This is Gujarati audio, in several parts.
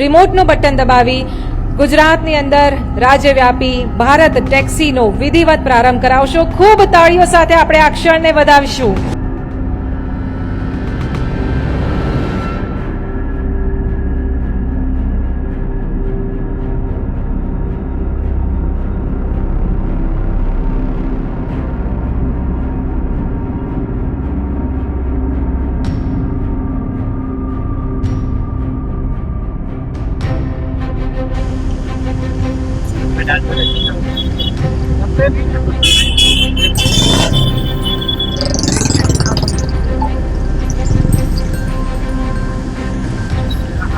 રિમોટનું બટન દબાવી ગુજરાતની અંદર રાજ્યવ્યાપી ભારત ટેક્સીનો વિધિવત પ્રારંભ કરાવશો। ખૂબ તાળીઓ સાથે આપણે આ ક્ષણને વધાવીશું।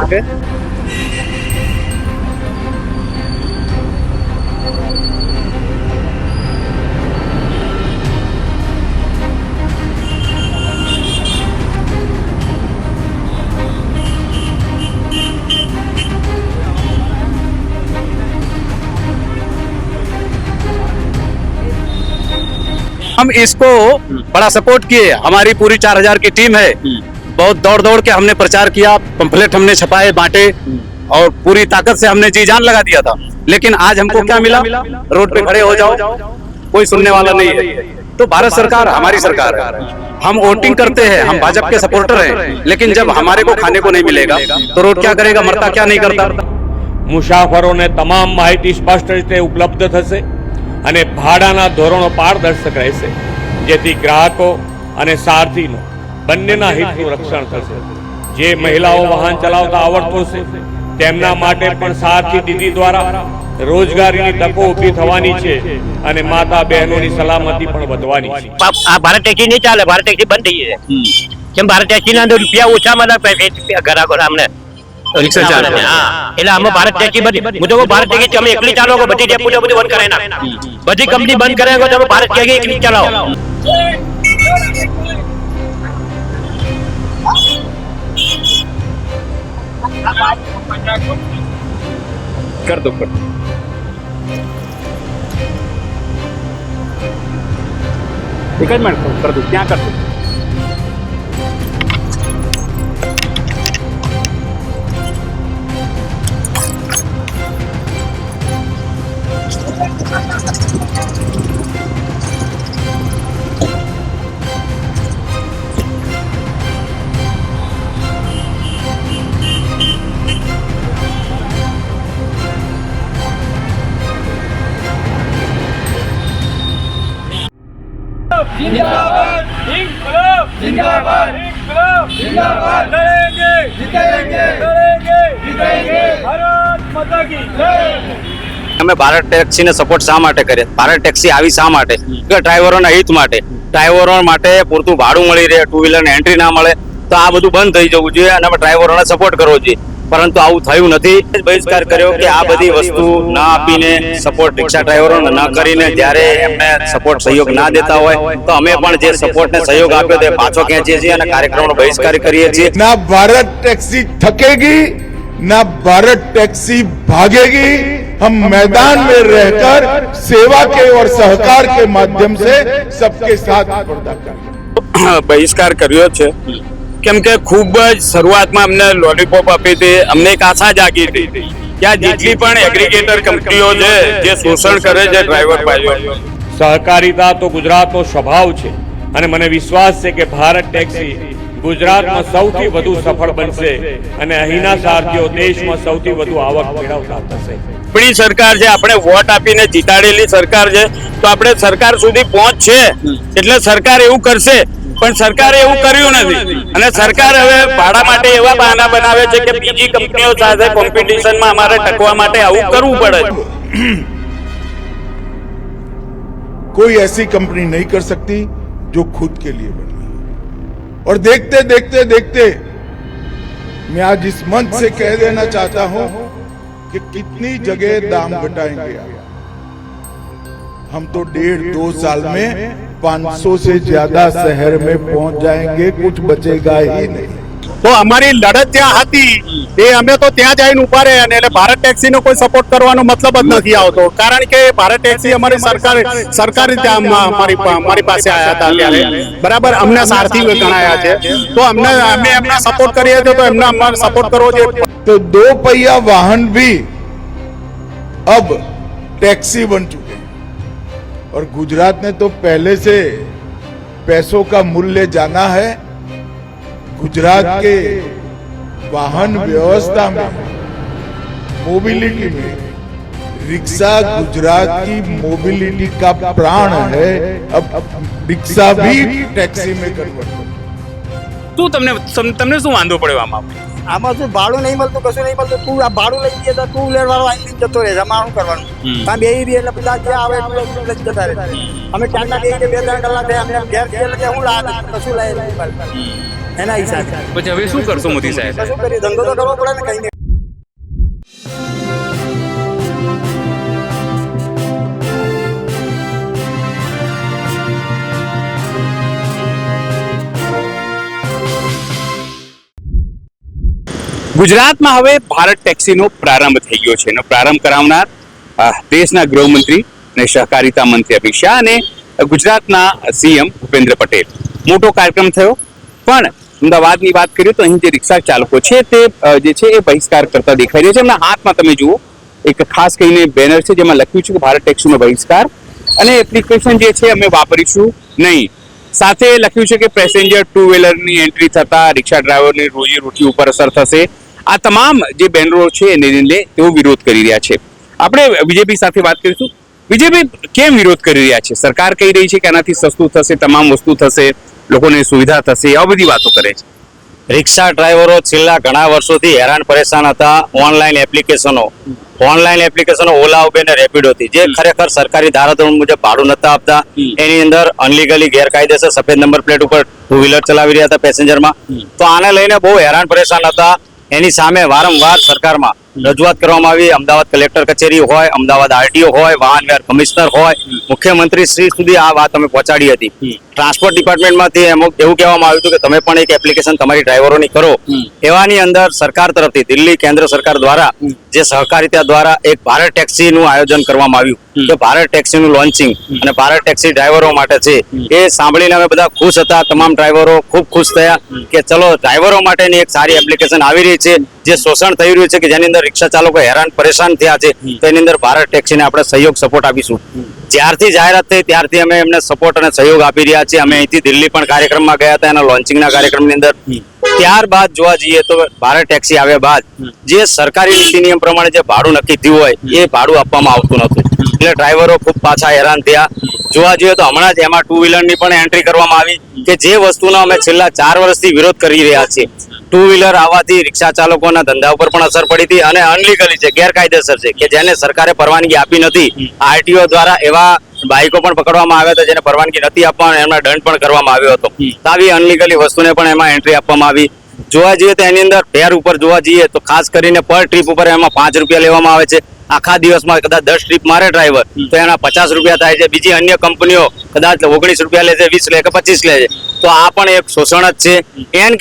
Okay. हम इसको बड़ा सपोर्ट किए। हमारी पूरी 4000 की टीम है। बहुत दौड़ दौड़ के हमने प्रचार किया, पंफलेट हमने छपाए, बांटे और पूरी ताकत से हमने जी जान लगा दिया था। लेकिन आज हमको क्या मिला? रोड पे खड़े हो जाओ, कोई सुनने वाला नहीं है। तो भारत सरकार हमारी सरकार है। हम वोटिंग करते हैं, हम भाजपा के सपोर्टर हैं, लेकिन जब हमारे को खाने को नहीं मिलेगा तो रोड क्या करेगा, मरता क्या नहीं करता। मुसाफरोने तमाम माहिती स्पष्ट रीते उपलब्ध थशे અને ભાડાના ધોરણો પારદર્શક રહેશે, જેથી ગ્રાહકો અને સારથીનો બંનેના હિતનું રક્ષણ થશે। જે મહિલાઓ વાહન ચલાવતા આવડતું છે તેમના માટે પણ સારથી દીદી દ્વારા રોજગારીની તકો ઊભી થવાની છે અને માતા બહેનોની સલામતી પણ વધવાની છે। આ ભારત ટેક્સી નહીં ચાલે, ભારત ટેક્સી બંધ થઈ છે। કેમ ભારત ટેક્સીના અંદર રૂપિયા ઓછા મળે ગ્રાહકો અમને रिक्शा चाले। એટલે આમાં ભારત ટેક્સી બધી હું તો ભારત ટેક્સી તમે એકલી ચાલો કે બધી ડેપો બધું બંધ કરાય ના, બધી કંપની બંધ કરાય તો તમે ભારત ટેક્સી એકલી ચલાવો। कर दो एक मिनट कर दो, क्या कर दो। जिंदाबाद इंकलाब, जिंदाबाद इंकलाब, जिंदाबाद, लड़ेंगे जीतेंगे, लड़ेंगे जीतेंगे, भारत माता की जय। અમે ભારત ટેક્સીને સપોર્ટ શા માટે કરીએ? ભારત ટેક્સી આવી શા માટે? કે ડ્રાઈવરોના હિત માટે, ડ્રાઈવરો માટે પૂરતું ભાડું મળી રહે, ટુ વ્હીલરને એન્ટ્રી ના મળે, તો આ બધું બંધ થઈ જવું જોઈએ અને અમે ડ્રાઈવરોને સપોર્ટ કરવો જોઈએ। પરંતુ આવું થયું નથી। બહિષ્કાર કર્યો કે આ બધી વસ્તુ ના આપીને સપોર્ટ રિક્ષા ડ્રાઈવરોને ન કરીને જ્યારે એમને સપોર્ટ સહયોગ ના દેતા હોય તો અમે પણ જે સપોર્ટને સહયોગ આપ્યો તે પાછો ખેંચીએ છીએ અને કાર્યક્રમનો બહિષ્કાર કરીએ છીએ। ना भारत टैक्सी थकेगी, ना भारत टैक्सी भागेगी। हम मैदान में रहकर सेवा के और सहकार के माध्यम से सबके साथ स्पर्धा करेंगे। બહિષ્કાર કર્યો છે કેમ કે ખૂબ જ શરૂઆતમાં અમને લોલીપોપ આપી હતી, અમને એક આશા જાગી હતી કે આ જેટલી પણ એગ્રીગેટર કંપનીઓ છે જે શોષણ કરે છે ડ્રાઈવર ભાઈઓ, સહકારિતા તો ગુજરાતનો સ્વભાવ છે અને મને વિશ્વાસ છે કે ભારત ટેક્સી ગુજરાતમાં સૌથી વધુ સફળ બનશે અને અહીંના સારથીઓ દેશમાં સૌથી વધુ આવક મેળવતા થશે। આપણી સરકાર છે, આપણે વોટ આપીને જીતાડેલી સરકાર છે, તો આપણે સરકાર સુધી પહોંચ છે એટલે સરકાર એવું કરશે, પણ સરકારે એવું કર્યું નથી અને સરકાર હવે ભાડા માટે એવા બહાના બનાવે છે કે બીજી કંપનીઓ સાથે કોમ્પિટિશનમાં અમારે ટકવા માટે આવું કરવું પડે। कोई ऐसी कंपनी नहीं कर सकती जो खुद के लिए बनी। और देखते देखते देखते मैं आज इस मंच से कह देना चाहता हूं कि कितनी जगह दाम घटाएंगे। हम तो 1.5-2 साल में 500 से ज्यादा शहर में पहुंच जाएंगे, कुछ बचेगा ही नहीं। તો અમારી લડત જ્યાં હતી એ અમે તો ત્યાં જઈને ઉભા રહ્યા અને એટલે ભારત ટેક્સીનો કોઈ સપોર્ટ કરવાનો મતલબ જ નથી આવતો, કારણ કે ભારત ટેક્સી અમારી સરકારી ત્યાં મારી પાસે આવ્યા હતા ત્યારે, બરાબર, અમને સારથી ગણાયા છે, તો અમે એમના સપોર્ટ કરીએ છીએ, તો એમને અમારે સપોર્ટ કરવો જોઈએ. तो 2 पहिया वाहन भी अब टैक्सी बन चुके हैं और गुजरात ने तो पहले से पैसों का मूल्य जाना है. गुजरात के वाहन व्यवस्था में, मोबिलिटी में रिक्शा गुजरात की मोबिलिटी का प्राण है. अब रिक्शा भी टैक्सी में कन्वर्ट हो. શું તમને શું વાંધો પડ્યો આમાં? આમાં શું ભાડું નહીં મળતું, કશું નહીં મળતું. તું આ ભાડું લઈ જઈએ તો ટુ વ્હીલર વાળો આવીને જતો રહે, આમાં શું કરવાનું? ત્યાં બે એટલે બધા જે આવે એટલે જતા રહે. અમે ચારના બે 2-3 કલાક થયા, અમને ઘેર જઈએ એટલે હું લાવે કશું લાવે એના હિસાબે. પછી હવે શું કરશો મોદી સાહેબ? કશું કરીએ, ધંધો તો કરવો પડે ને કઈ નહીં. ગુજરાતમાં હવે ભારત ટેક્સીનો પ્રારંભ થઈ ગયો છે. એનો પ્રારંભ કરાવનાર દેશના ગૃહમંત્રી અને સહકારિતા મંત્રી અમિત શાહ અને ગુજરાતના સીએમ ભૂપેન્દ્ર પટેલ. મોટો કાર્યક્રમ થયો, પણ અમદાવાદની વાત કરીએ તો અહીં જે રિક્ષા ચાલકો છે તે જે છે એ બહિષ્કાર કરતા દેખાઈ રહ્યા છે. એમના હાથમાં તમે જુઓ એક ખાસ કરીને બેનર છે જેમાં લખ્યું છે કે ભારત ટેક્સીનો બહિષ્કાર અને એપ્લિકેશન જે છે અમે વાપરીશું નહીં. સાથે લખ્યું છે કે પેસેન્જર ટુ વ્હીલરની એન્ટ્રી થતા રિક્ષા ડ્રાઈવરની રોજીરોટી ઉપર અસર થશે. આ તમામ જે બેનરો છે એને લઈને તેઓ વિરોધ કરી રહ્યા છે. આપણે બીજેપી સાથે વાત કરીશું. બીજેપી કેમ વિરોધ કરી રહ્યા છે? સરકાર કહી રહી છે કે આનાથી સસ્તું થશે, તમામ વસ્તુ થશે, લોકોને સુવિધા થશે, આ બધી વાતો કરે છે. રિક્ષા ડ્રાઈવરો છેલ્લા ઘણા વર્ષોથી હેરાન પરેશાન હતા. ઓનલાઈન એપ્લિકેશનો ઓલા, ઉબેર અને રેપિડોથી જે ખરેખર સરકારી ધારાધોરણ મુજબ ભાડું નતા આપતા. એની અંદર અનલીગલી ગેરકાયદેસર સફેદ નંબર પ્લેટ ઉપર ટુ વ્હીલર ચલાવી રહ્યા હતા પેસેન્જરમાં. તો આને લઈને બહુ હેરાન પરેશાન હતા. એની સામે વારંવાર સરકારમાં રજૂઆત કરવામાં આવી. અમદાવાદ કલેક્ટર કચેરી હોય, અમદાવાદ આરટીઓ હોય, વાહન વ્યવહાર કમિશનર હોય, મુખ્યમંત્રી શ્રી સુધી આ વાત અમે પહોંચાડી હતી. ટ્રાન્સપોર્ટ ડિપાર્ટમેન્ટમાંથી એવું કહેવામાં આવ્યું હતું કે તમે પણ એક એપ્લિકેશન તમારી ડ્રાઈવરોની કરો. એવાની અંદર સરકાર તરફથી દિલ્હી કેન્દ્ર સરકાર દ્વારા જે સહકારિતા દ્વારા એક ભારત ટેક્સીનું આયોજન કરવામાં આવ્યું કે ભારત ટેક્સીનું લોન્ચિંગ અને ભારત ટેક્સી ડ્રાઈવરો માટે છે. એ સાંભળીને અમે બધા ખુશ હતા. તમામ ડ્રાઈવરો ખૂબ ખુશ થયા કે ચલો ડ્રાઈવરો માટેની એક સારી એપ્લિકેશન આવી રહી છે. જે શોષણ થઈ રહ્યું છે કે જેની અંદર રિક્ષા ચાલકો હેરાન પરેશાન થયા છે, તો એની અંદર ભારત ટેક્સીને આપણે સપોર્ટ આપીશું. જ્યારથી જાહેરાત થઈ ત્યારથી અમે એમને સપોર્ટ અને સહયોગ આપી રહ્યા છીએ. અમે અહીંથી દિલ્હી પણ કાર્યક્રમમાં ગયા હતા એના લોન્ચિંગના કાર્યક્રમની અંદર. ત્યારબાદ જોવા જઈએ તો ભારત ટેક્સી આવ્યા બાદ જે સરકારી નીતિ નિયમ પ્રમાણે જે ભાડું નક્કી થયું હોય એ ભાડું આપવામાં આવતું નતું. એટલે ડ્રાઈવરો ખૂબ પાછા હેરાન થયા. જોવા જઈએ તો હમણાં જ એમાં ટુ વ્હીલરની પણ એન્ટ્રી કરવામાં આવી કે જે વસ્તુનો અમે છેલ્લા 4 વર્ષથી વિરોધ કરી રહ્યા છીએ. ટુ વ્હીલર આવવાથી રિક્ષા ચાલકોના ધંધા ઉપર પણ અસર પડી હતી અને અનલીગલી છે, ગેરકાયદેસર છે કે જેને સરકારે પરવાનગી આપી નથી. આરટીઓ દ્વારા એવા બાઇકો પણ પકડવામાં આવ્યા હતા જેને પરવાનગી નથી આપવામાં, એમના દંડ પણ કરવામાં આવ્યો હતો. આવી અનલીગલી વસ્તુને પણ એમાં એન્ટ્રી આપવામાં આવી. જોવા જઈએ તો એની અંદર ફેર ઉપર જોવા જઈએ તો ખાસ કરીને પર ટ્રીપ ઉપર એમાં 5 રૂપિયા લેવામાં આવે છે. આખા દિવસમાં કદાચ 10 ટ્રીપ મારે ડ્રાઈવર તો એના 50 રૂપિયા થાય છે. બીજી અન્ય કંપનીઓ કદાચ 19 રૂપિયા લે છે, 20 લે કે 25 લે છે. તો આ પણ એક શોષણ જ છે.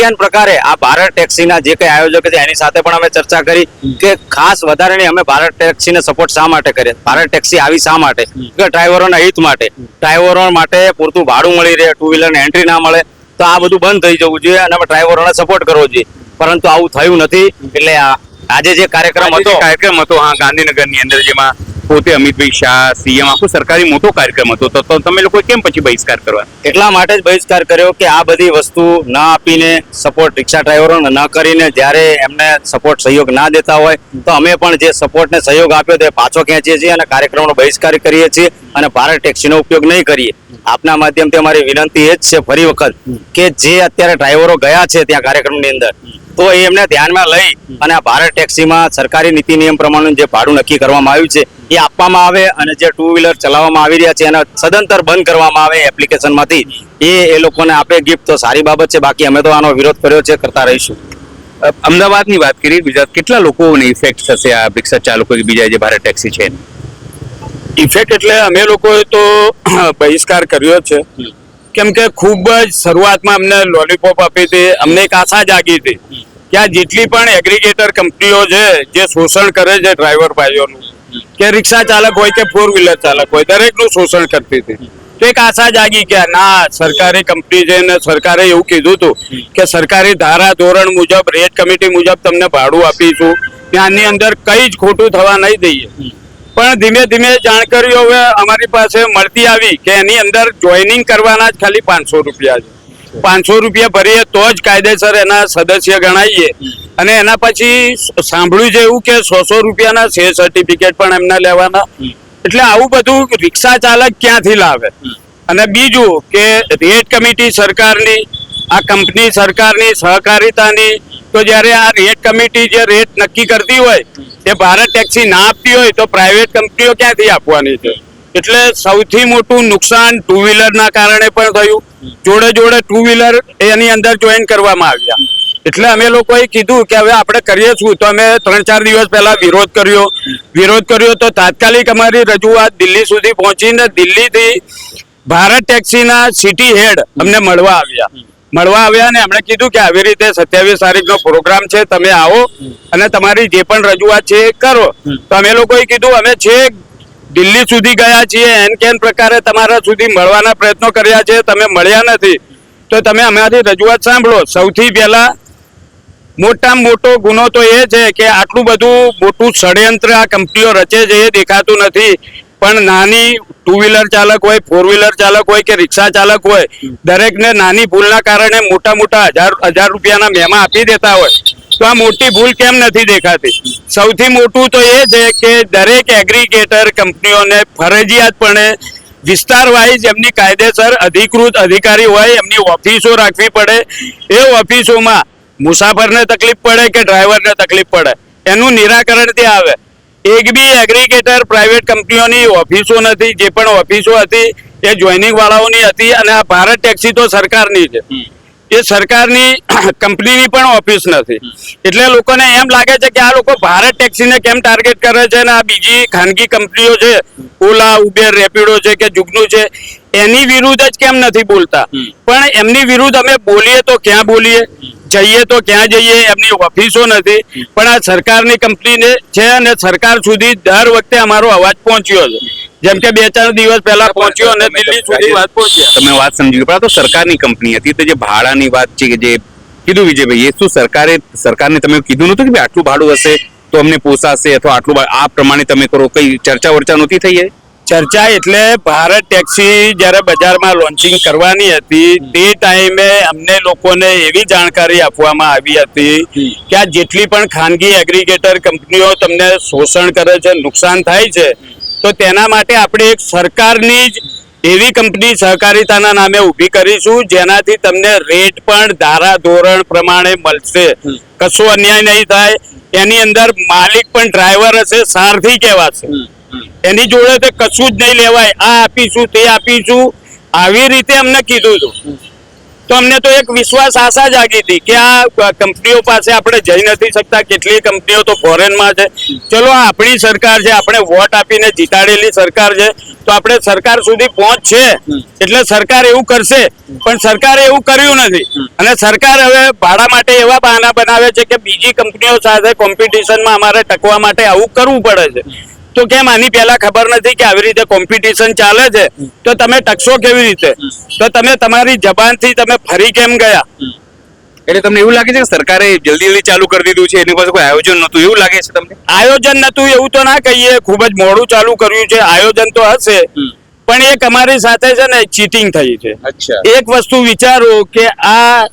કેન પ્રકારે આ ભારત ટેક્સીના જે કઈ આયોજક છે એની સાથે પણ અમે ચર્ચા કરી કે ખાસ વધારે નહીં અમે ભારત ટેક્સીને સપોર્ટ શા માટે કરીએ. ભારત ટેક્સી આવી શા માટે કે ડ્રાઈવરોના હિત માટે, ડ્રાઈવરો માટે પૂરતું ભાડું મળી રહે, ટુ વ્હીલરની એન્ટ્રી ના મળે, તો આ બધું બંધ થઈ જવું જોઈએ અને ડ્રાઈવરોને સપોર્ટ કરવો જોઈએ. પરંતુ આવું થયું નથી. એટલે આજે જે કાર્યક્રમ હતો હા ગાંધીનગરની અંદર, જેમાં પોતે અમિતભાઈ શાહ સીએમ, આખું સરકારી મોટો કાર્યક્રમ હતો, તો તમે લોકો કેમ પછી બહિષ્કાર કરવા? એટલા માટે જ બહિષ્કાર કર્યો કે આ બધી વસ્તુ ના આપીને, સપોર્ટ રિક્ષા ડ્રાઈવરોને ન કરીને, જ્યારે એમને સપોર્ટ સહયોગ ના દેતા હોય તો અમે પણ જે સપોર્ટને સહયોગ આપ્યો તે પાછો ખેંચીએ છીએ અને કાર્યક્રમનો બહિષ્કાર કરીએ છીએ અને ભારત ટેક્સીનો ઉપયોગ નહીં કરીએ. આપના માધ્યમથી અમારી વિનંતી એ જ છે ફરી વખત કે જે અત્યારે ડ્રાઈવરો ગયા છે ત્યાં કાર્યક્રમની અંદર, તો એમને ધ્યાનમાં લઈ અને આ ભારત ટેક્સીમાં સરકારી નીતિ નિયમ પ્રમાણે જે ભાડું નક્કી કરવામાં આવ્યું છે એ આપવામાં આવે અને જે ટુ વ્હીલર ચલાવવામાં આવી રહ્યા છે એના સદંતર બંધ કરવામાં આવે એપ્લિકેશનમાંથી. એ લોકોને આપે ગિફ્ટ તો સારી બાબત છે. બાકી અમે તો આનો વિરોધ કર્યો છે, કરતા રહીશું. અમદાવાદની વાત કરીએ, ગુજરાત કેટલા લોકોને ઇફેક્ટ થશે આ રિક્ષા ચાલકો કે બીજા જે ભારત ટેક્સી છે? ઇફેક્ટ એટલે અમે લોકોએ તો બહિષ્કાર કર્યો છે કેમ કે ખૂબ જ શરૂઆતમાં અમને લોલીપોપ આપી હતી, અમને એક આશા જાગી હતી કે આ જેટલી પણ એગ્રીગેટર કંપનીઓ છે જે શોષણ કરે છે ડ્રાઈવર ભાઈઓનું, કે રિક્ષા ચાલક હોય કે 4-વ્હીલર ચાલક હોય, દરેકનું શોષણ કરતી હતી. તો એક આશા જાગી કે ના, સરકારી કંપની છે ને સરકારે એવું કીધું હતું કે સરકારી ધારા ધોરણ મુજબ, રેટ કમિટી મુજબ તમને ભાડું આપીશું, ત્યાંની અંદર કઈ જ ખોટું થવા નહીં દઈએ. પણ ધીમે ધીમે જાણકારીઓ હવે અમારી પાસે મળતી આવી કે એની અંદર જોઈનિંગ કરવાના જ ખાલી 500 રૂપિયા છે. 500 રૂપિયા ભરીએ તો જ કાયદેસર એના સદસ્ય ગણાઈએ. અને એના પછી સાંભળ્યું છે એવું કે 100 રૂપિયાના શેર સર્ટિફિકેટ પણ એમને લેવાના. એટલે આવું બધું રિક્ષા ચાલક ક્યાંથી લાવે? અને બીજું કે રેટ કમિટી સરકારની, આ કંપની સરકારની, સહકારિતાની, તો જ્યારે આ રેટ કમિટી જે રેટ નક્કી કરતી હોય એ ભારત ટેક્સી ના આપતી હોય તો પ્રાઇવેટ કંપનીઓ ક્યાંથી આપવાની છે? એટલે સૌથી મોટું નુકસાન 2-વ્હીલરના કારણે પણ થયું, જોડે જોડે 2-વ્હીલર એની અંદર જોઈન કરવામાં આવ્યા. એટલે અમે લોકોએ કીધું કે હવે આપણે કરીએ શું? તો અમે 3-4 દિવસ પહેલા વિરોધ કર્યો તો તાત્કાલિક અમારી રજૂઆત દિલ્હી સુધી પહોંચીને દિલ્હીથી ભારત ટેક્સીના સિટી હેડ અમને મળવા આવ્યા ને એમણે કીધું કે આવી રીતે 27 તારીખનો પ્રોગ્રામ છે, તમે આવો અને તમારી જે પણ રજૂઆત છે એ કરો. તો અમે લોકોએ કીધું અમે છેક દિલ્હી સુધી ગયા છીએ, એન કેન પ્રકારે તમારા સુધી મળવાના પ્રયત્નો કર્યા છે, તમે મળ્યા નથી, તો તમે અમારી રજૂઆત સાંભળો. સૌથી પહેલા મોટામાં મોટો ગુનો તો એ છે કે આટલું બધું મોટું ષડયંત્ર આ કંપનીઓ રચે છે એ દેખાતું નથી. પણ નાની 2-વ્હીલર ચાલક હોય, 4-વ્હીલર ચાલક હોય કે રિક્ષા ચાલક હોય, દરેકને નાની ભૂલના કારણે મોટા 1000 રૂપિયાના મેમા આપી દેતા હોય. તો આ મોટી ભૂલ કેમ નથી દેખાતી? સૌથી મોટું તો એ છે કે દરેક એગ્રીગેટર કંપનીઓને ફરજિયાતપણે વિસ્તાર વાઇઝ એમની કાયદેસર અધિકૃત અધિકારી હોય, એમની ઓફિસો રાખવી પડે. એ ઓફિસોમાં મુસાફરને તકલીફ પડે કે ડ્રાઈવરને તકલીફ પડે, એનું નિરાકરણ ત્યાં આવે. એક બી એગ્રીગેટર પ્રાઇવેટ કંપનીઓની ઓફિસો નથી. જે પણ ઓફિસો હતી એ જોઈનિંગ વાળાઓની હતી. અને આ ભારત ટેક્સી તો સરકારની છે, એ સરકારની કંપનીની પણ ઓફિસ નથી. એટલે લોકોને એમ લાગે છે કે આ લોકો ભારત ટેક્સીને કેમ ટાર્ગેટ કરે છે અને આ બીજી ખાનગી કંપનીઓ છે, ઓલા, ઉબેર, રેપિડો છે કે જુગનું છે, એની વિરુદ્ધ જ કેમ નથી બોલતા? પણ એમની વિરુદ્ધ અમે બોલીએ તો ક્યાં બોલીએ, જઈએ તો ક્યાં જઈએ? એમની ઓફિસો નથી. પણ આ સરકારની કંપની છે અને સરકાર સુધી દર વખતે અમારો અવાજ પહોંચ્યો છે. જેમ કે 2-4 દિવસ પહેલા પહોંચ્યો અને દિલ્હી સુધી વાત પહોંચ્યા. તમે વાત સમજી ગયા, પણ આ તો સરકારની કંપની હતી. તો જે ભાડાની વાત છે કે જે કીધું વિજયભાઈ, એ શું સરકારને તમે કીધું નતું કે ભાઈ આટલું ભાડું હશે તો અમને પોસાશે અથવા આટલું આ પ્રમાણે તમે કરો? કઈ ચર્ચા વર્ચા નહોતી થઈ? ચર્ચા એટલે ભારત ટેક્સી જ્યારે બજારમાં લોન્ચિંગ કરવાની હતી તે ટાઈમે અમને લોકોને એવી જાણકારી આપવામાં આવી હતી કે આ જેટલી પણ ખાનગી એગ્રીગેટર કંપનીઓ તમને શોષણ કરે છે, નુકસાન થાય છે, તો તેના માટે આપણે એક સરકારની જ એવી કંપની સહકારિતાના નામે ઊભી કરીશું જેનાથી તમને રેટ પણ ધારા ધોરણ પ્રમાણે મળશે, કશો અન્યાય નહીં થાય. એની અંદર માલિક પણ ડ્રાઈવર હશે, સારથી કહેવાશે, એની જોડે તો કશું જ નહીં લેવાય. આ આપીશું, તે આપીશું, આવી રીતે અમને કીધું હતું. તો અમને તો એક વિશ્વાસ, આશા જાગી હતી કે આ કંપનીઓ પાસે આપણે જઈ નથી શકતા. કેટલી કંપનીઓ તો ફોરેનમાં છે. ચલો, આ આપણી સરકાર છે, આપણે વોટ આપીને જીતાડેલી સરકાર છે, તો આપણે સરકાર સુધી પહોંચશે એટલે સરકાર એવું કરશે. પણ સરકારે એવું કર્યું નથી. અને સરકાર હવે ભાડા માટે એવા બહાના બનાવે છે કે બીજી કંપનીઓ સાથે કોમ્પિટિશનમાં અમારે ટકવા માટે આવું કરવું પડે છે. તો કેમ આની પહેલા ખબર નથી કે આવી રીતે કોમ્પિટિશન ચાલે છે? તો તમે ટકશો કેવી રીતે? તો તમે તમારી જબાનથી તમે ફરી કેમ ગયા? એટલે તમને એવું લાગે છે કે સરકારે જલ્દી ચાલુ કરી દીધું છે, એની પાસે કોઈ આયોજન નતું, એવું લાગે છે તમને? આયોજન નતું એવું તો ના કહીએ, ખૂબ જ મોડું ચાલુ કર્યું છે. આયોજન તો હશે, પણ એક અમારી સાથે છે ને ચીટિંગ થઈ છે. એક વસ્તુ વિચારો કે આ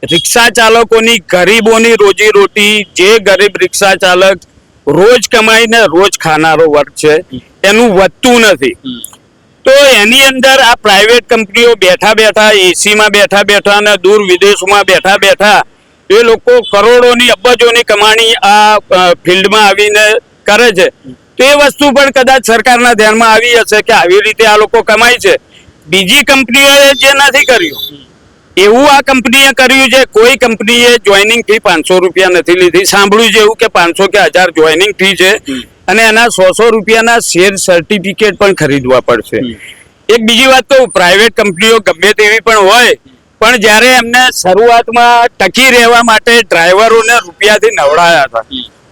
રિક્ષા ચાલકોની, ગરીબોની રોજી રોટી, જે ગરીબ રિક્ષા ચાલક રોજ કમાઈને રોજ ખાનારો વર્ગ છે, એનું વધતું નથી. તો એની અંદર આ પ્રાઇવેટ કંપનીઓ બેઠા એસીમાં બેઠા અને દૂર વિદેશમાં બેઠા એ લોકો કરોડોની, અબજોની કમાણી આ ફિલ્ડમાં આવીને કરે છે. તો એ વસ્તુ પણ કદાચ સરકારના ધ્યાનમાં આવી હશે કે આવી રીતે આ લોકો કમાય છે. બીજી કંપનીઓએ જે નથી કર્યું એવું આ કંપનીએ કર્યું છે. કોઈ કંપનીએ જોઈનિંગ ફી 500 રૂપિયા નથી લીધી. સાંભળ્યું છે એવું કે 500 કે 1000 જોઈનિંગ ફી છે અને એના 100 રૂપિયાના શેર સર્ટિફિકેટ પણ ખરીદવા પડશે. એક બીજી વાત કહું, પ્રાઇવેટ કંપનીઓ ગમે તેવી પણ હોય, પણ જ્યારે એમને શરૂઆતમાં ટકી રહેવા માટે ડ્રાઈવરોને રૂપિયાથી નવડાયા હતા.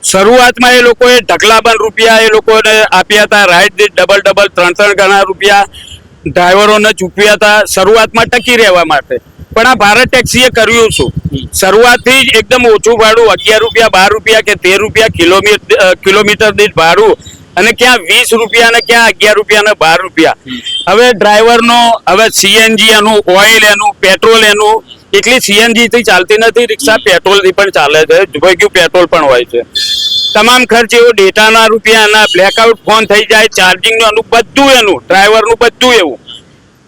શરૂઆતમાં એ લોકોએ ઢગલાબંધ રૂપિયા એ લોકોને આપ્યા હતા, રાઈડ દીઠ ડબલ 3 ગણા રૂપિયા ડ્રાઈવરોને ચૂકવ્યા હતા શરૂઆતમાં ટકી રહેવા માટે. પણ આ ભારત ટેક્સીએ કર્યું શું? શરૂઆતથી જ એકદમ ઓછું ભાડું, 11 રૂપિયા, 12 રૂપિયા કે 13 રૂપિયા કિલોમીટર દીઠ ભાડું, અને ક્યાં 20 રૂપિયા ને ક્યાં 11 રૂપિયા ને 12 રૂપિયા. હવે ડ્રાઈવરનો હવે સીએનજી એનું, ઓઇલ એનું, પેટ્રોલ એનું, એટલી સીએનજી થી ચાલતી નથી રિક્ષા, પેટ્રોલ થી પણ ચાલે છે, ભેગું પેટ્રોલ પણ હોય છે. તમામ ખર્ચ એવો, ડેટાના રૂપિયા, એના બ્લેકઆઉટ ફોન થઈ જાય, ચાર્જિંગનું એનું બધું, એનું ડ્રાઈવરનું બધું એવું.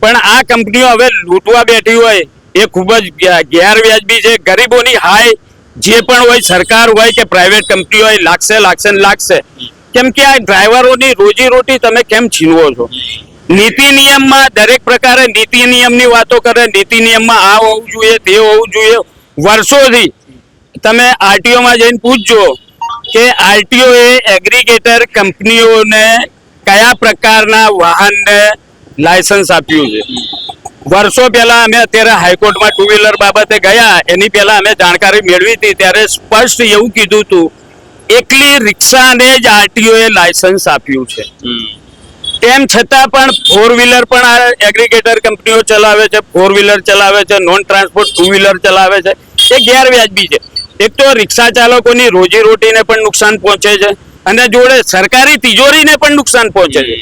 પણ આ કંપનીઓ હવે લૂંટવા બેઠી હોય એ ખૂબ જ ગેરવ્યાજબી છે. ગરીબોની હાય જે પણ હોય, સરકાર હોય કે પ્રાઇવેટ કંપની હોય, લાગશે. કેમ કે આ ડ્રાઈવરોની રોજીરોટી તમે કેમ છીનવો છો? નીતિ નિયમમાં દરેક પ્રકારે નીતિ નિયમની વાતો કરે, નીતિ નિયમમાં આ હોવું જોઈએ, તે હોવું જોઈએ. વર્ષોથી તમે આરટીઓમાં જઈને પૂછજો કે આરટીઓ એ એગ્રીગેટર કંપનીઓને કયા પ્રકારના વાહનને લાયસન્સ આપ્યું છે. વર્ષો પહેલા અમે અત્યારે હાઈકોર્ટમાં 2 વ્હીલર બાબતે ગયા, એની પહેલા અમે જાણકારી મેળવી હતી, ત્યારે સ્પષ્ટ એવું કીધું હતું એકલી રિક્ષાને જ આરટીઓએ લાયસન્સ આપ્યું છે. તેમ છતાં પણ 4 વ્હીલર પણ આ એગ્રીગેટર કંપનીઓ ચલાવે છે, 4 વ્હીલર ચલાવે છે, નોન ટ્રાન્સપોર્ટ 2 વ્હીલર ચલાવે છે. એ ગેરવ્યાજબી છે. એક તો રિક્ષા ચાલકોની રોજીરોટીને પણ નુકસાન પહોંચે છે, અને જોડે સરકારી તિજોરીને પણ નુકસાન પહોંચે છે.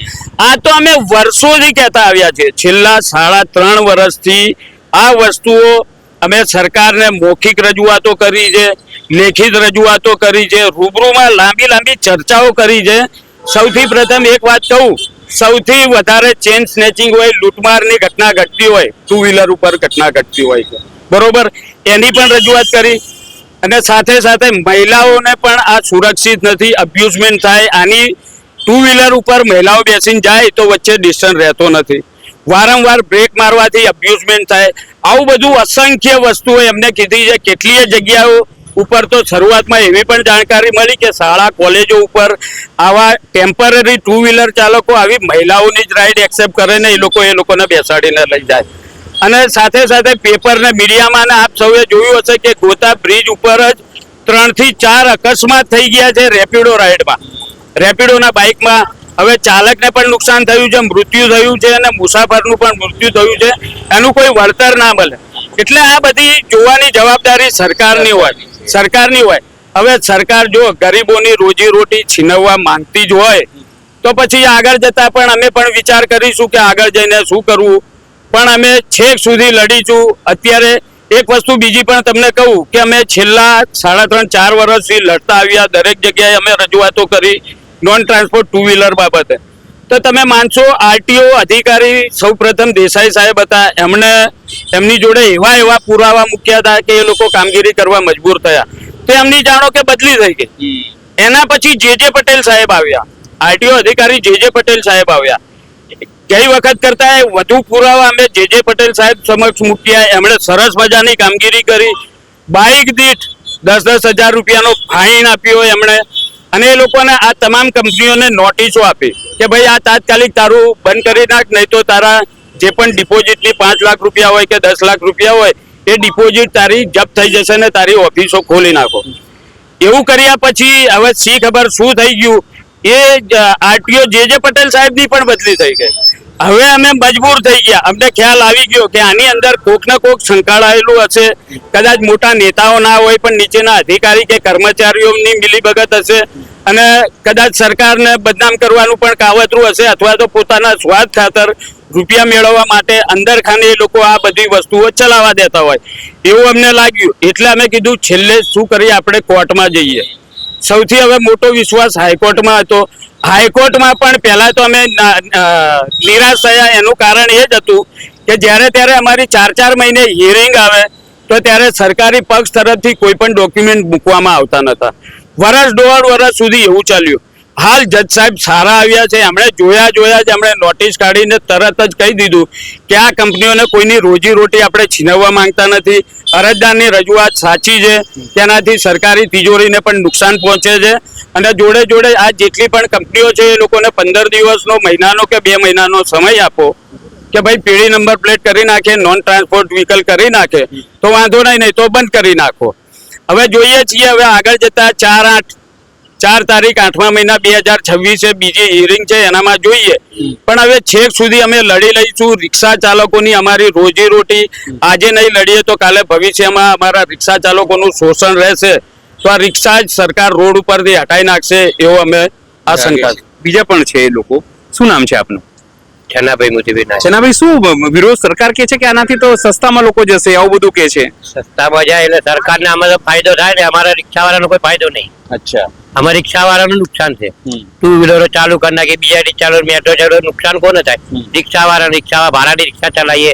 આ તો અમે વર્ષોથી કહેતા આવ્યા છીએ, છેલ્લા 3.5 વર્ષથી આ વસ્તુઓ અમે સરકારને મૌખિક રજૂઆતો કરી છે, લેખિત રજૂઆતો કરી છે, રૂબરૂમાં લાંબી ચર્ચાઓ કરી છે. સૌથી પ્રથમ એક વાત કહું, સૌથી વધારે ચેન સ્નેચિંગ હોય, લૂંટમારની ઘટના ઘટતી હોય, 2 વ્હીલર ઉપર ઘટના ઘટતી હોય છે, બરોબર, એની પણ રજૂઆત કરી. અને સાથે સાથે મહિલાઓને પણ આ સુરક્ષિત નથી, અબ્યુઝમેન્ટ થાય. આની 2 વ્હીલર ઉપર મહિલાઓ બેસીને જાય તો વચ્ચે ડિસ્ટન્સ રહેતો નથી, વારંવાર બ્રેક મારવાથી અબ્યુઝમેન્ટ થાય. આવું બધું અસંખ્ય વસ્તુઓ એમને કીધી છે. કેટલીય જગ્યાઓ ઉપર તો શરૂઆતમાં એવી પણ જાણકારી મળી કે શાળા કોલેજો ઉપર આવા ટેમ્પરરી 2 વ્હીલર ચાલકો આવી મહિલાઓની જ રાઈડ એક્સેપ્ટ કરે ને એ લોકોને બેસાડીને લઈ જાય. અને સાથે સાથે પેપર ને મીડિયામાં આપ સૌએ જોયું હશે કે ગોતા બ્રિજ ઉપર જ 3 થી 4 અકસ્માત થઈ ગયા છે રેપિડો રાઈડમાં, રેપિડોના બાઇકમાં. હવે ચાલકને પણ નુકસાન થયું છે, મૃત્યુ થયું છે, અને મુસાફરનું પણ મૃત્યુ થયું છે, એનું કોઈ વળતર ના મળે. એટલે આ બધી જોવાની જવાબદારી સરકારની હોય. હવે સરકાર જો ગરીબોની રોજીરોટી છીનવવા માંગતી જ હોય તો પછી આગળ જતા પણ અમે પણ વિચાર કરીશું કે આગળ જઈને શું કરવું, પણ અમે છેક સુધી લડીશું. અત્યારે એક વસ્તુ બીજી પણ તમને કહું કે અમે છેલ્લા 3.5-4 વર્ષથી લડતા આવ્યા, દરેક જગ્યાએ અમે રજૂઆતો કરી નોન ટ્રાન્સપોર્ટ 2 વ્હીલર બાબતે. તો તમે માનશો, આરટીઓ અધિકારી સૌપ્રથમ દેસાઈ સાહેબ હતા, એમની જોડે એવા પુરાવા મૂક્યા હતા કે એ લોકો કામગીરી કરવા મજબૂર થયા. તો એમની જાણો કે બદલી થઈ ગઈ. એના પછી જે પટેલ સાહેબ આવ્યા, આરટીઓ અધિકારી જે પટેલ સાહેબ આવ્યા. ગઈ વખત કરતા વધુ પુરાવા અમે જે પટેલ સાહેબ સમક્ષ મૂક્યા. એમણે સરસ મજાની કામગીરી કરી. બાઇક દીઠ 10,000 રૂપિયાનો ફાઇન આપ્યો એમણે. અને એ લોકોને આ તમામ કંપનીઓને નોટિસો આપી કે ભાઈ આ તાત્કાલિક તારું બંધ કરી નાખ, નહીં તો તારા જે પણ ડિપોઝિટની 5 લાખ રૂપિયા હોય કે 10 લાખ રૂપિયા હોય એ ડિપોઝિટ તારી જપ્ત થઈ જશે ને તારી ઓફિસો ખોલી નાખો. એવું કર્યા પછી હવે શી ખબર શું થઈ ગયું, એ આરટીઓ જે પટેલ સાહેબની પણ બદલી થઈ ગઈ. હવે અમે મજબૂર થઈ ગયા. અમને ખ્યાલ આવી ગયો કે આની અંદર કોક ને કોક સંકળાયેલું હશે. કદાચ મોટા નેતાઓ ના હોય પણ નીચેના અધિકારી કે કર્મચારીઓની મિલીભગત હશે, અને કદાચ સરકારને બદનામ કરવાનું પણ કાવતરું હશે, અથવા તો પોતાના સ્વાર્થ ખાતર રૂપિયા મેળવવા માટે અંદર ખાને એ લોકો આ બધી વસ્તુઓ ચલાવવા દેતા હોય એવું અમને લાગ્યું. એટલે અમે કીધું છેલ્લે શું કરીએ, આપણે કોર્ટમાં જઈએ. સૌથી હવે મોટો વિશ્વાસ હાઈકોર્ટમાં હતો. હાઈકોર્ટમાં પણ પહેલા તો અમે નિરાશ થયા. એનું કારણ એ જ હતું કે ત્યારે અમારી 4 મહિને હિયરિંગ આવે તો ત્યારે સરકારી પક્ષ તરફથી કોઈ પણ ડોક્યુમેન્ટ મૂકવામાં આવતા નતા. 1.5 વર્ષ સુધી એવું ચાલ્યું. હાલ જજ સાહેબ સારા આવ્યા છે, એમણે જોયા જ એમણે નોટિસ કાઢીને તરત જ કહી દીધું કે આ કંપનીઓને કોઈની રોજીરોટી આપણે છીનવવા માંગતા નથી. અરજદારની રજૂઆત સાચી છે, તેનાથી સરકારી તિજોરીને પણ નુકસાન પહોંચે છે. અને જોડે આ જેટલી પણ કંપનીઓ છે એ લોકોને 15 દિવસનો, મહિનાનો કે 2 મહિનાનો સમય આપો. કે ભાઈ પીળી નંબર પ્લેટ કરી નાખે, નોન ટ્રાન્સપોર્ટ વ્હીકલ કરી નાખે તો વાંધો નહીં તો બંધ કરી નાખો. હવે જોઈએ છીએ હવે આગળ જતા 4 તારીખ 8મા મહિના 2026 બીજી હિયરિંગ છે એનામાં જોઈએ. પણ હવે છેક સુધી અમે લડી લઈશું. રિક્ષા ચાલકોની અમારી રોજી રોટી આજે નહીં લડીએ તો કાલે ભવિષ્યમાં અમારા રિક્ષા ચાલકોનું શોષણ રહેશે. તો આ રિક્ષા જ સરકાર રોડ ઉપરથી હટાવી નાખશે એવો અમે આશંકા. બીજા પણ છે લોકો. શું નામ છે આપનું? છનાભાઈ મોતીભાઈ છનાભાઈ, શું વિરોધ સરકાર કે છે કે આનાથી તો સસ્તામાં લોકો જશે આવું બધું કે છે? સસ્તામાં જાય એટલે સરકારને આમાં તો ફાયદો થાય ને, અમારા રિક્ષાવાળાનો કોઈ ફાયદો નહીં. અચ્છા. અમારા રિક્ષાવાળાનું નુકસાન છે. ટુ વ્હીલરો ચાલુ કરી નાખી, બીજા રિક્ષા મેટ્રો ચાલુ, નુકસાન કોને થાય? રિક્ષાવાળા ભાડાની રિક્ષા ચલાવીએ,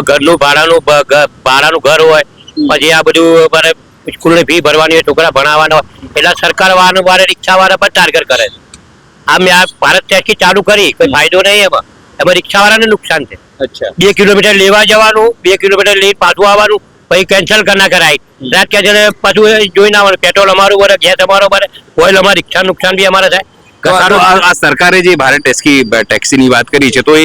ઘરનું ભાડાનું ઘર હોય, પછી આ બધું અમારે સ્કૂલની ફી ભરવાની હોય, છોકરા ભણાવવાના હોય, એટલે સરકાર વારે રિક્ષાવાળા પર ટાર્ગેટ કરે છે. આ ભારત ટેક્સી ચાલુ કરી કોઈ ફાયદો નહીં એમાં રિક્ષાવાળાને નુકસાન છે. 2 કિલોમીટર લેવા જવાનું, 2 કિલોમીટર લઈ પાછું આવવાનું, પછી કેન્સલ કરી નાખે રાઈડ. રાત કે પાછું જોઈને આવવાનું, પેટ્રોલ અમારું ભરે, ગેસ અમારો ભરે, ઓઇલ અમારે રિક્ષા નુકસાન બી અમારે થાય. આ સરકારે જે ભારત ટેક્સીની વાત કરી છે તો એ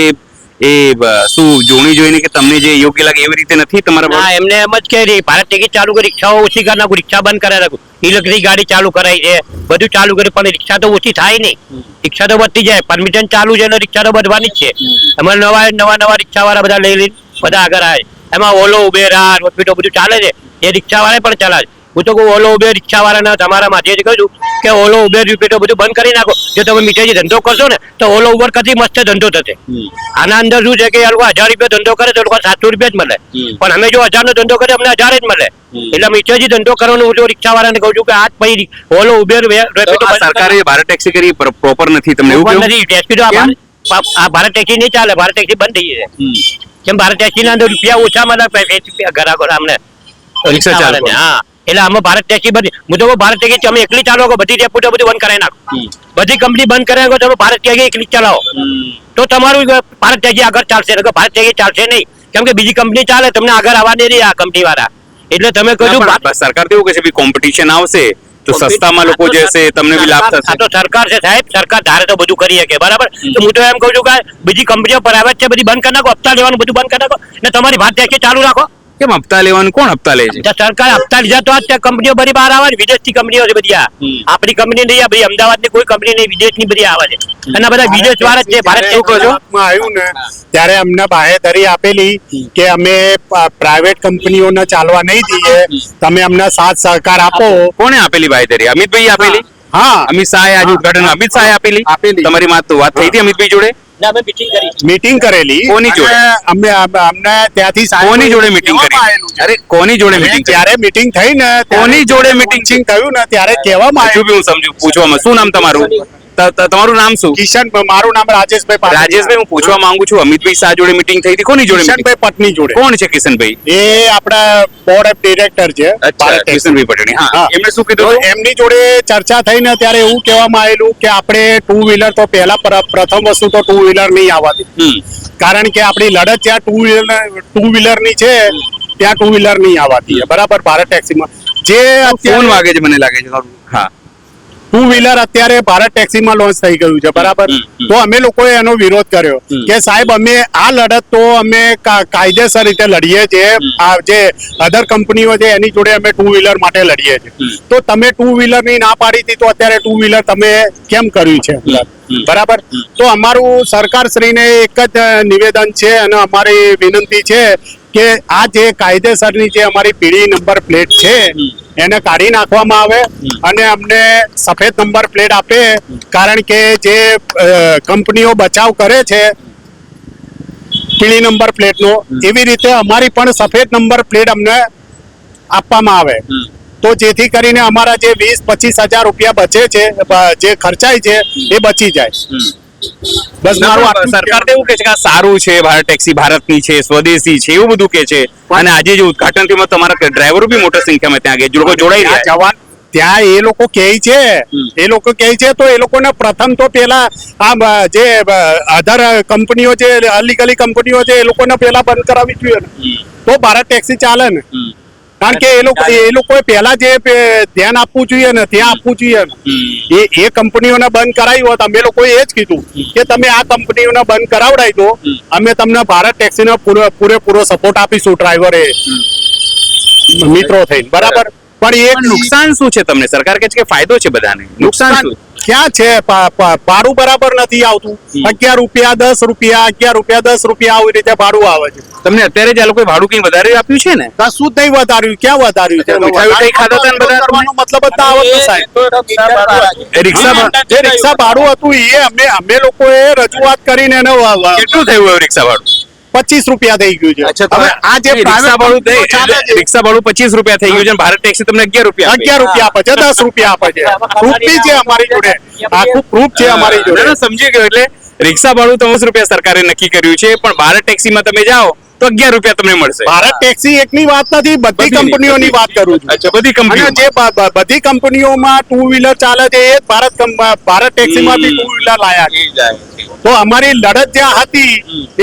શું જોણી જોઈને કે તમને જે યોગ્ય લાગે એવી રીતે નથી તમારા? હા, એમને એમ જ કે ભારત ટિકિટ ચાલુ કરી, રિક્ષાઓ ઓછી કરી નાખું, રિક્ષા બંધ કરાવી નાખું, ઇલેક્ટ્રિક ગાડી ચાલુ કરાવી છે, બધું ચાલુ કર્યું, પણ રિક્ષા તો ઓછી થાય નહીં. રિક્ષા તો વધતી જાય, પરમિશન ચાલુ છે અને રિક્ષા તો વધવાની જ છે. એમાં નવા રિક્ષાવાળા બધા લઈ બધા આગળ આવે. એમાં ઓલો ઉબેરા રોપિટો બધું ચાલે છે, એ રિક્ષાવાળા પણ ચલાવે. હું તો કહું ઓલો ઉબેર રિક્ષાવાળાના તમારા માધ્યમથી કહું છું કે ઓલો ઉબેર રોપિટો બધું બંધ કરી નાખો. જો તમે મીઠાઈથી ધંધો કરશો ને તો ઓલો ઉબર કદી મસ્ત ધંધો થશે. આના અંદર શું છે કે એ લોકો 1000 રૂપિયા ધંધો કરે તો લોકો 700 રૂપિયા જ મળે, પણ અમે જો 1000 નો ધંધો કરીએ અમને 1000 જ મળે. એટલે મીઠાઈથી ધંધો કરવાનું હું જો રિક્ષાવાળાને કહું છું કે આ પછી ઓલો ઉબેર રેપિડો. સરકારે ભારત ટેક્સી કરી પ્રોપર નથી, તમને એવું નથી. ટેક્સી તો આ ભારત ટેક્સી નહીં ચાલે, ભારત ટેક્સી બંધ થઈ છે. કેમ ભારત ટેક્સી ના અંદર રૂપિયા ઓછા મળે ઘરાકો અમને રિક્ષા ચાલે. હા, એટલે આમાં ભારત ટેક્સી બંધ. હું તો ભારત ટેક્સી અમે એકલી ચાલો, બધી રેપુટો બધું બંધ કરાવી નાખો, બધી કંપની બંધ કરાવી નાખો, તમે ભારત ટેક્સી એકલી ચલાવો તો તમારું ભારત ટેક્સી આગળ ચાલશે. ભારત ટેક્સી ચાલશે નહીં, કેમ કે બીજી કંપની ચાલે, તમને આગળ આવવા દે નહીં આ કંપની વાળા. એટલે તમે કહ્યું સરકાર તો એવું કહે છે કોમ્પિટિશન આવશે તો સસ્તામાં લોકો જશે, તમને બી લાભ થશે. આ તો સરકાર છે સાહેબ, સરકાર ધારે તો બધું કરી શકે, બરાબર. તો હું તો એમ કહું છું કે બીજી કંપનીઓ પ્રાઇવેટ છે બધી બંધ કરી નાખો, હપ્તા લેવાનું બધું બંધ કરી નાખો ને તમારી ભારત ટેક્સી ચાલુ રાખો. કેમ હપ્તા લેવાનું? કોણ હપ્તા લે છે? સરકાર હપ્તા લીધા તો આ કંપનીઓ બધી બહાર આવે ને, વિદેશની કંપનીઓ છે બધી. આપણી કંપની નહીં, ભાઈ અમદાવાદની કોઈ કંપની નહીં, વિદેશની બધી આવે છે અને બધા વિદેશ વાળા છે. ભારત આવ્યું ને ત્યારે અમને બાહેધરી આપેલી કે અમે પ્રાઇવેટ કંપનીઓને ચાલવા નહીં દઈએ, તમે અમને સાથ સહકાર આપો. કોને આપેલી બાહેધરી? અમિતભાઈ આપેલી? હા, અમિત શાહે આજે ઉદઘાટન અમિત શાહે આપેલી. તમારી વાત થઈ હતી અમિતભાઈ જોડે? મીટિંગ કરેલી. કોની જોડે? અમને ત્યાંથી કોની જોડે મીટિંગ કરી? અરે કોની જોડે મીટિંગ? ત્યારે મીટિંગ થઈ ને, કોની જોડે મીટિંગ થયું ને ત્યારે કહેવામાં આવ્યું. હું સમજુ, પૂછવામાં. શું નામ તમારું? તમારું નામ શું? કિશન. મારું નામ રાજેશભાઈ. રાજેશભાઈ, હું પૂછવા માંગુ છું અમિતભાઈ શાહ જોડે મીટિંગ થઈ હતી, કોની જોડે? કિશનભાઈ પટની જોડે. કોણ છે કિશનભાઈ? એ આપણા બોર્ડ ઓફ ડિરેક્ટર છે. કિશનભાઈ પટેલ. હા, એમણે શું કીધું? એમની જોડે ચર્ચા થઈ ને ત્યારે એવું કહેવામાં આવેલું કે આપણે 2 વ્હીલર તો પહેલા પ્રથમ વસ્તુ તો 2 વ્હીલર નહીં આવવાતી, કારણ કે આપણી લડત ત્યાં 2 વ્હીલર ની છે, ત્યાં 2 વ્હીલર નહીં આવવાતી. બરાબર. ભારત ટેક્સીમાં જે ફોન વાગે છે મને લાગે છે. હા, 2 વ્હીલર અત્યારે ભારત ટેક્સીમાં લોન્ચ થઈ ગયું છે. બરાબર. તો અમે લોકોએ એનો વિરોધ કર્યો કે સાહેબ અમે આ લડત તો અમે કાયદેસર રીતે લડીએ છીએ, આ જે અધર કંપનીઓ છે એની જોડે અમે 2 વ્હીલર માટે લડીએ છીએ. તો તમે 2 વ્હીલર ની ના પાડી હતી તો અત્યારે 2 વ્હીલર તમે કેમ કર્યું છે? બરાબર. તો અમારું સરકારશ્રીને એક જ નિવેદન છે અને અમારી વિનંતી છે કે આ જે કાયદેસરની જે અમારી પીળી નંબર પ્લેટ છે એને કાઢી નાખવામાં આવે અને અમને સફેદ નંબર પ્લેટ આપે, કારણ કે જે કંપનીઓ બચાવ કરે છે પીળી નંબર પ્લેટનો, એવી રીતે અમારી પણ સફેદ નંબર પ્લેટ અમને આપવામાં આવે તો જેથી કરીને અમારા જે 20-25 હજાર રૂપિયા બચે છે, જે ખર્ચાય છે એ બચી જાય. બસ મારું. સરકાર તો એવું કે છે કે આ સારું છે, ભારત ટેક્સી ભારતની છે, સ્વદેશી છે, એવું બધું કે છે. અને આજે જે ઉદઘાટન થયું તમારા ડ્રાઈવરો બી મોટી સંખ્યામાં ત્યાં લોકો જોડાઈ રહ્યા જવાન ત્યાં એ લોકો કહે છે, તો એ લોકોને પ્રથમ તો પેલા આ જે અધર કંપનીઓ છે, અલીગલી કંપનીઓ છે, એ લોકોને પેલા બંધ કરાવવી જોઈએ ને, તો ભારત ટેક્સી ચાલે ને. કારણ કે એ લોકોએ પહેલા જે ધ્યાન આપવું જોઈએ ને ત્યાં આપવું જોઈએ ને એ કંપનીઓને બંધ કરાવી હોત અમે લોકોએ એ જ કીધું કે તમે આ કંપનીઓને બંધ કરાવડાવી દો, અમે તમને ભારત ટેક્સીનો પૂરેપૂરો સપોર્ટ આપીશું ડ્રાઈવરે મિત્રો થઈને, બરાબર. પણ એક નુકસાન શું છે તમને? સરકાર કહે છે કે ફાયદો છે બધાને, નુકસાન શું ક્યાં છે? ભાડું બરાબર નથી આવતું. 11 રૂપિયા 10 રૂપિયા 11 રૂપિયા 10 રૂપિયા આવી રીતે ભાડું આવે છે. તમને અત્યારે જ આ લોકોએ ભાડું કઈ વધારે આપ્યું છે ને? કશું જ નહીં વધાર્યું. ક્યાં વધાર્યું છે? મીઠાઈ ખાધા હતા ને બધા કરવાનો મતલબ જ ના આવતો સાહેબ. રિક્ષા ભાડું હતું એ અમે લોકોએ રજૂઆત કરીને એને કેટલું થયું હવે રિક્ષા ભાડું? 25 રૂપિયા થઈ ગયું છે. હવે આ જે રિક્ષા ભાડું રિક્ષા ભાડું 25 રૂપિયા થઈ ગયું છે, ભારત ટેક્સી તમને 11 રૂપિયા 11 રૂપિયા આપે છે, 10 રૂપિયા આપે છે. પ્રૂફ બી છે અમારી જોડે, આખું પ્રૂફ છે અમારી જોડે. સમજી ગયો. એટલે રિક્ષા ભાડું 30 રૂપિયા સરકારે નક્કી કર્યું છે, પણ ભારત ટેક્સીમાં તમે જાઓ તો 11 રૂપિયા તમને મળશે. ભારત ટેક્સી એકની વાત નથી, બધી કંપનીઓની વાત કરું છું. અચ્છા, બધી કંપનીઓ જે બધી કંપનીઓમાં 2 વ્હીલર ચાલે છે એ ભારત ટેક્સીમાં બી 2 વ્હીલર લાયા છે. તો અમારી લડત જ્યાં હતી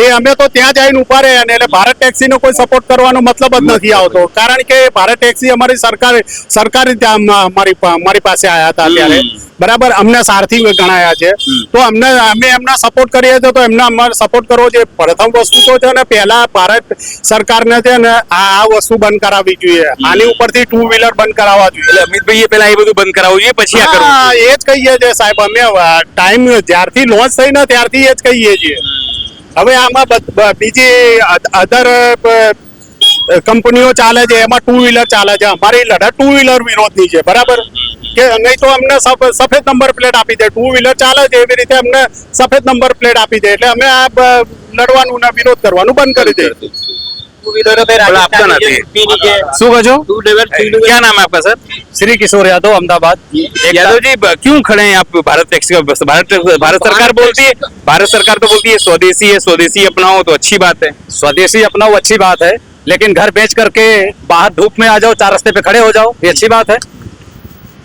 એ અમે તો ત્યાં જઈને ઉભા રહ્યા ને, એટલે ભારત ટેક્સીનો કોઈ સપોર્ટ કરવાનો મતલબ જ નથી આવતો. કારણ કે ભારત ટેક્સી અમારી સરકારી અમારી પાસે આવ્યા હતા ત્યારે, બરાબર. અમને સારથી ગણાયા છે, તો અમે એમના સપોર્ટ કરીએ છીએ. તો એમને અમારે સપોર્ટ કરવો જોઈએ. પ્રથમ વસ્તુ તો છે ને, પહેલા ભારત સરકારને છે ને આ વસ્તુ બંધ કરાવવી જોઈએ. આની ઉપરથી 2 વ્હીલર બંધ કરાવવા જોઈએ. એટલે અમિતભાઈએ પેલા એ બધું બંધ કરાવવું જોઈએ, પછી આ કરવું. એ જ કહીએ છીએ સાહેબ. અમે ટાઈમ જ્યારથી લોન્ચ થઈ ને ત્યારથી એ જ કહીએ છીએ. હવે આમાં બીજી અધર કંપનીઓ ચાલે છે, એમાં 2 વ્હીલર ચાલે છે. અમારી લડત 2 વ્હીલર વિરોધની છે, બરાબર. કે નહીં તો અમને સફેદ નંબર પ્લેટ આપી દે. 2 વ્હીલર ચાલે છે એવી રીતે અમને સફેદ નંબર પ્લેટ આપી દે, એટલે અમે આ લડવાનું ને વિરોધ કરવાનું બંધ કરી દે. आपका नहीं શું કહો છો? क्या नाम है आपका सर? श्री किशोर यादव, अहमदाबाद। यादव जी, क्यों खड़े हैं आप भारत टैक्सी का? भारत सरकार बोलती है, भारत सरकार तो बोलती है स्वदेशी है, स्वदेशी अपनाओ तो अच्छी बात है। स्वदेशी अपनाओ अच्छी बात है, लेकिन घर बेच करके बाहर धूप में आ जाओ, 4 रास्ते पे खड़े हो जाओ, ये अच्छी बात है।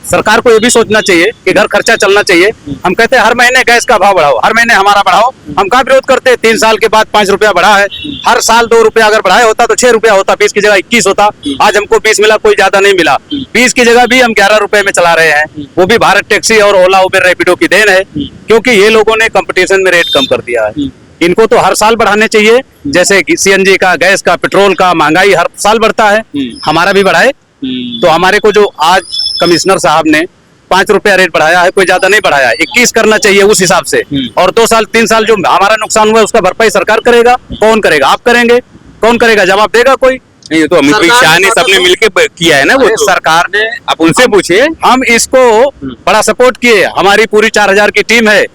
सरकार को ये भी सोचना चाहिए कि घर खर्चा चलना चाहिए। हम कहते हैं हर महीने गैस का भाव बढ़ाओ, हर महीने हमारा बढ़ाओ। हम कहाँ विरोध करते हैं? 3 साल के बाद 5 रुपया बढ़ा है। हर साल 2 रुपया अगर बढ़ाया होता तो 6 रुपया होता, 20 की जगह 21 होता। आज हमको 20 मिला, कोई ज्यादा नहीं मिला। 20 की जगह भी हम 11 रुपए में चला रहे हैं। वो भी भारत टैक्सी और ओला उबेर रैपिडो की देन है, क्योंकि ये लोगों ने कंपटीशन में रेट कम कर दिया है। इनको तो हर साल बढ़ाने चाहिए, जैसे सीएनजी का, गैस का, पेट्रोल का, महंगाई हर साल बढ़ता है, हमारा भी बढ़ाए। तो हमारे को जो आज कमिश्नर साहब ने 5 रुपया रेट बढ़ाया है, कोई ज्यादा नहीं बढ़ाया, 21 करना चाहिए उस हिसाब से। और 2 साल 3 साल जो हमारा नुकसान हुआ है उसका भरपाई सरकार करेगा। कौन करेगा? आप करेंगे। कौन करेगा? जवाब देगा कोई? ये तो अमित भाई शाह ने सबने मिलकर किया है ना, वो सरकार ने। आप उनसे पूछिए। हम इसको बड़ा सपोर्ट किए, हमारी पूरी 4000 की टीम है।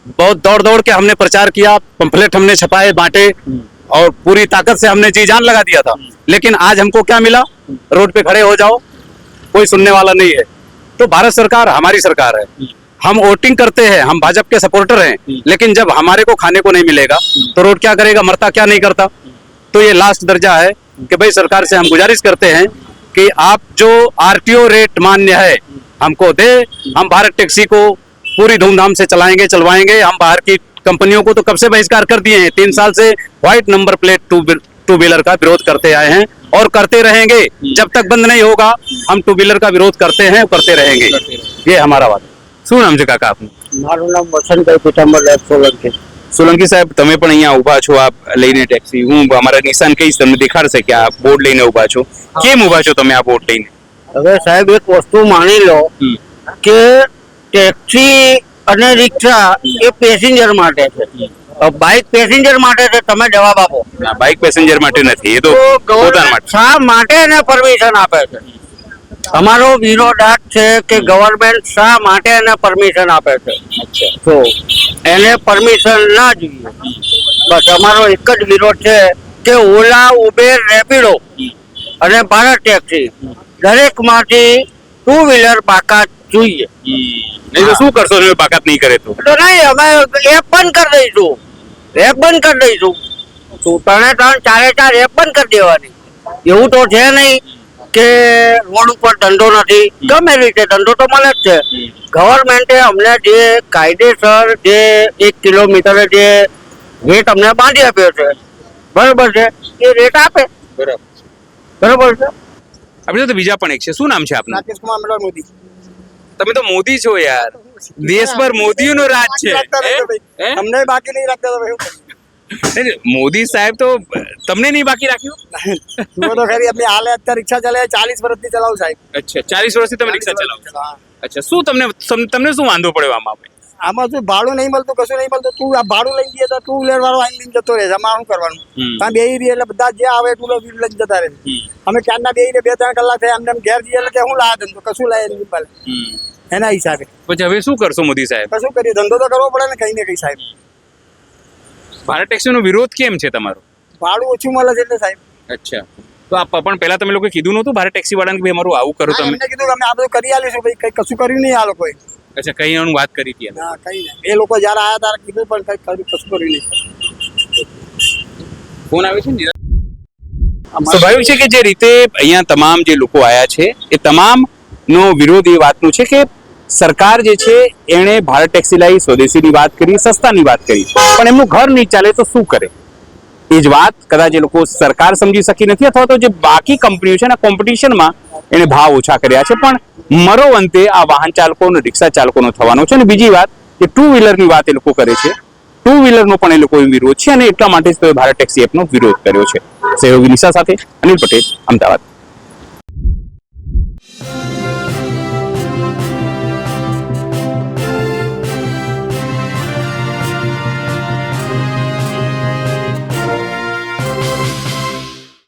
बहुत दौड़ दौड़ के हमने प्रचार किया, पंफलेट हमने छपाए, बांटे, और पूरी ताकत से हमने जी जान लगा दिया था। लेकिन आज हमको क्या मिला? रोड पे खड़े हो जाओ, कोई सुनने वाला नहीं है। तो भारत सरकार हमारी सरकार है, हम वोटिंग करते हैं, हम भाजपा के सपोर्टर हैं, लेकिन जब हमारे को खाने को नहीं मिलेगा तो रोड क्या करेगा? मरता क्या नहीं करता? तो ये लास्ट दर्जा है कि भाई सरकार से हम गुजारिश करते हैं कि आप जो आरटीओ रेट मान्य है हमको दे। हम भारत टैक्सी को पूरी धूमधाम से चलवाएंगे। हम बाहर की कंपनियों को तो कब से बहिष्कार कर दिए हैं। 3 साल से व्हाइट नंबर प्लेट 2 व्हीलर का विरोध करते आए हैं और करते रहेंगे। जब तक बंद नहीं होगा हम 2 व्हीलर का विरोध करते हैं, करते रहेंगे। ये हमारा वादा। શું નામ છે કાકા આપનું? મારું નામ વસંતભાઈ પીતાંબર સોલંકી. સોલંકી સાહેબ, તમે પણ અહીંયા ઉભા છો આપ લઈને ટેક્સી. હું અમારા નિશાન કહીશ, તમને દેખાડશે કે આ બોર્ડ લઈને ઉભા છો. કેમ ઉભા છો તમે આ બોર્ડ લઈને? હવે સાહેબ એક વસ્તુ માની લો કે ટેક્સી અને રિક્ષા એ પેસેન્જર માટે છે, બાઇક પેસેન્જર માટે છે. તમે જવાબ આપો. બાઇક પેસેન્જર માટે નથી, એ તો પોતાના માટે. શા માટે એને પરમિશન આપે છે? અમારો વિરોધ આ છે કે ગવર્મેન્ટ શા માટે એને પરમિશન આપે છે? તો એને પરમિશન ના જોઈએ. બસ અમારો એક જ વિરોધ છે કે ઓલા, ઉબેર, રેપિડો અને ભારત ટેક્સી દરેક માંથી 2 વ્હીલર બાકાત જોઈએ. નહીં તો શું કરશો જો બાકાત નહીં કરે તો? નહીં, અમે એપ બંધ કરી દઈશું. એપ બંધ કરી દઈશું. 3 4 એપ બંધ કરી દેવાની. એવું તો છે નહીં કે રોડ ઉપર ધંધો નથી. ગમે રીતે ધંધો તો મળે જ છે. ગવર્મેન્ટે અમને જે કાયદેસર જે 1 કિલોમીટરે જે રેટ અમને બાંધી આપ્યો છે, બરોબર છે, એ રેટ આપે. બરોબર છે. આપણે તો બીજા પણ એક છે, શું નામ છે આપનું? રાકેશ કુમાર મંડળ મોદી. તમે તો મોદી છો યાર, દેશ પર મોદીઓનો રાજ છે. રાખતા હે? રહેજો ભાઈ. હે? અમને બાકી નહીં રાખતા તો ભાઈ નહીં, નહીં, મોદી સાહેબ તો તમને નહીં બાકી રાખ્યું? જુઓ તો ખરી આપણી હાલે અત્યારે રિક્ષા ચાલે 40 વર્ષથી ચલાવું સાહેબ. અચ્છા, 40 વર્ષથી તમે રિક્ષા ચલાવો છો. હા. અચ્છા, શું તમને શું વાંધો પડ્યો આમાં? આમાં શું ભાડું નહીં મળતું, કશું નહીં મળતું. તું આ ભાડું લઈ જઈએ તો ટુ વ્હીલર વાળો આઈને લઈને જતો રહે છે. આમાં શું કરવાનું? ત્યાં બેહી રહીએ એટલે બધા જે આવે ટુ વ્હીલર લઈને જતા રહે. અમે ક્યારના બેહી રહીએ 2-3 કલાક થાય અમને એમ ઘેર જઈએ એટલે કે હું લાયા ધંધો કશું લાયા નહીં પાલે. એના હિસાબે પછી હવે શું કરશો મોદી સાહેબ? કશું કરીએ, ધંધો તો કરવો પડે ને કઈ ને કઈ સાહેબ. ભારત ટેક્સીનો વિરોધ કેમ છે તમારો? ભાડું ઓછું મળે છે એટલે સાહેબ. અચ્છા, તો આ પણ પહેલા તમે લોકો કીધું નહોતું ભારત ટેક્સી વાળાને કે ભાઈ અમારું આવું કરો તમે? એમને કીધું કે અમે આ બધું કરી આલીશું ભાઈ, કઈ કશું કર્યું નહીં આ લોકોએ. અચ્છા, કઈ એનું વાત કરી હતી એને? હા કઈ નહીં. એ લોકો જયારે આયા ત્યારે કીધું પણ કઈ કશું કર્યું નહીં. ફોન આવે છે ને? સ્વાભાવિક છે કે જે રીતે અહીંયા તમામ જે લોકો આયા છે એ તમામ નો વિરોધ એ વાતનું છે કે સરકાર જે છે એણે ભારત ટેક્સી લાવી, સ્વદેશીની વાત કરી, સસ્તાની વાત કરી, પણ એમનું ઘર નહીં ચાલે તો શું કરે? એ જ વાત કદાચ એ લોકો સરકાર સમજી શકી નથી, અથવા તો જે બાકી કંપનીઓ છે એના કોમ્પિટિશનમાં એને ભાવ ઓછા કર્યા છે. પણ મરો અંતે આ વાહન ચાલકો અને રિક્ષા ચાલકોનો થવાનો છે. અને બીજી વાત કે ટુ વ્હીલરની વાત એ લોકો કરે છે, ટુ વ્હીલરનો પણ એ લોકો વિરોધ છે અને એટલા માટે જ તો ભારત ટેક્સી એપનો વિરોધ કર્યો છે. સહયોગી નિશા સાથે અનિલ પટેલ, અમદાવાદ.